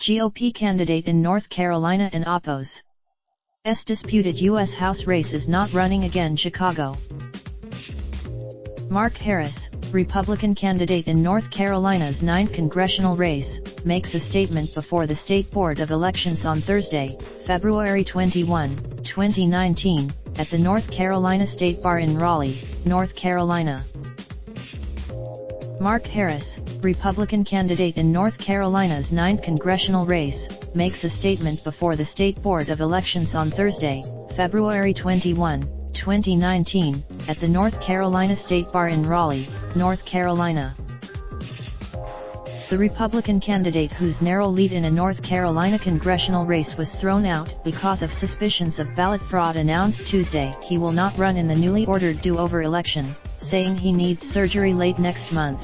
GOP candidate in North Carolina and apos. Disputed U.S. House race is not running again. Chicago. Mark Harris, Republican candidate in North Carolina's 9th congressional race, makes a statement before the State Board of Elections on Thursday, February 21, 2019, at the North Carolina State Bar in Raleigh, North Carolina. Mark Harris, Republican candidate in North Carolina's 9th congressional race, makes a statement before the State Board of Elections on Thursday, February 21, 2019, at the North Carolina State Bar in Raleigh, North Carolina. The Republican candidate, whose narrow lead in a North Carolina congressional race was thrown out because of suspicions of ballot fraud, announced Tuesday he will not run in the newly ordered do-over election, saying he needs surgery late next month.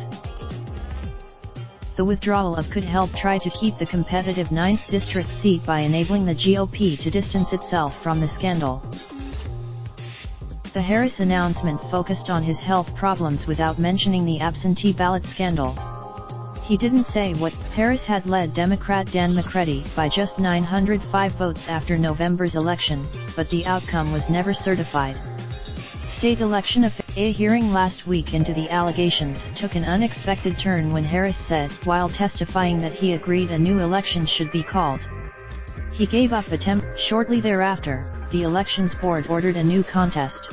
The withdrawal could help try to keep the competitive 9th district seat by enabling the GOP to distance itself from the scandal. The Harris announcement focused on his health problems without mentioning the absentee ballot scandal. He didn't say what. Harris had led Democrat Dan McCready by just 905 votes after November's election, but the outcome was never certified. State election a hearing last week into the allegations took an unexpected turn when Harris said, while testifying, that he agreed a new election should be called. He gave up attempt. Shortly thereafter, the Elections Board ordered a new contest.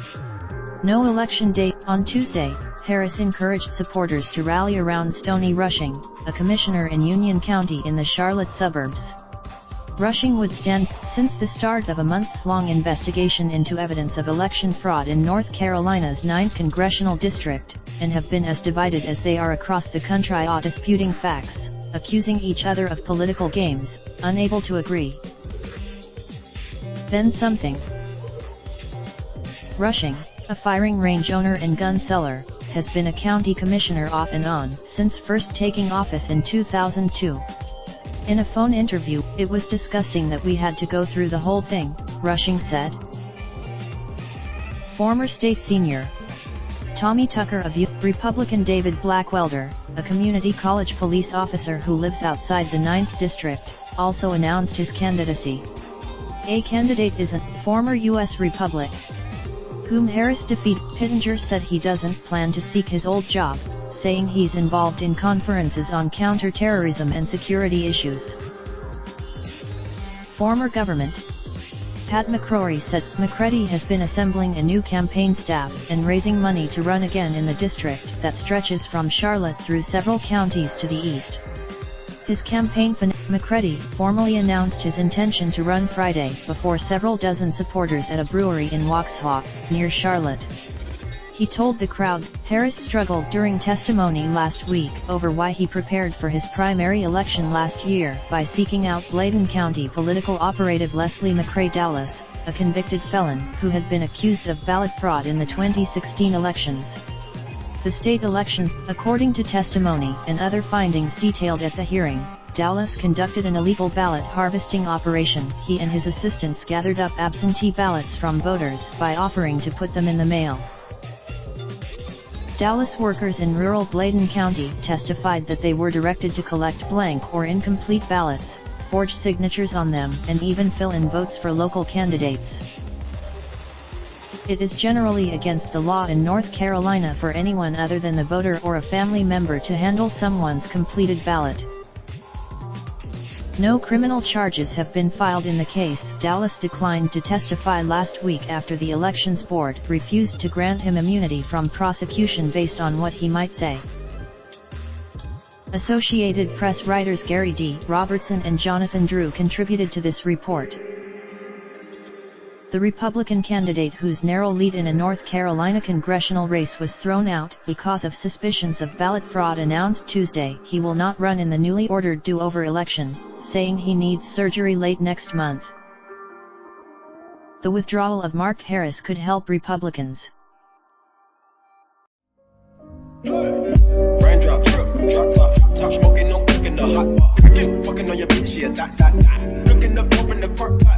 No election date. On Tuesday, Harris encouraged supporters to rally around Stoney Rushing, a commissioner in Union County in the Charlotte suburbs. Rushing would stand since the start of a months-long investigation into evidence of election fraud in North Carolina's 9th congressional district, and have been as divided as they are across the country, disputing facts, accusing each other of political games, unable to agree. Then something. Rushing, a firing range owner and gun seller, has been a county commissioner off and on since first taking office in 2002. In a phone interview, "It was disgusting that we had to go through the whole thing," Rushing said. Former state senior Tommy Tucker of Republican David Blackwelder, a community college police officer who lives outside the 9th district, also announced his candidacy. A candidate is a former U.S. Republican, whom Harris defeated. Pittenger said he doesn't plan to seek his old job, saying he's involved in conferences on counterterrorism and security issues. Former government Pat McCrory said McCready has been assembling a new campaign staff and raising money to run again in the district that stretches from Charlotte through several counties to the east. His campaign McCready formally announced his intention to run Friday before several dozen supporters at a brewery in Waxhaw, near Charlotte. He told the crowd. Harris struggled during testimony last week over why he prepared for his primary election last year by seeking out Bladen County political operative Leslie McCrae Dallas, a convicted felon who had been accused of ballot fraud in the 2016 elections. The state elections, according to testimony and other findings detailed at the hearing, Dallas conducted an illegal ballot harvesting operation. He and his assistants gathered up absentee ballots from voters by offering to put them in the mail. Dallas workers in rural Bladen County testified that they were directed to collect blank or incomplete ballots, forge signatures on them, and even fill in votes for local candidates. It is generally against the law in North Carolina for anyone other than the voter or a family member to handle someone's completed ballot. No criminal charges have been filed in the case. Dallas declined to testify last week after the Elections Board refused to grant him immunity from prosecution based on what he might say. Associated Press writers Gary D. Robertson and Jonathan Drew contributed to this report. The Republican candidate, whose narrow lead in a North Carolina congressional race was thrown out because of suspicions of ballot fraud, announced Tuesday he will not run in the newly ordered do-over election, saying he needs surgery late next month. The withdrawal of Mark Harris could help Republicans. Raindrop, drop top smoking, no cooking the hot pot. Fucking on your bitch, yeah, that. Looking up, open the park pot.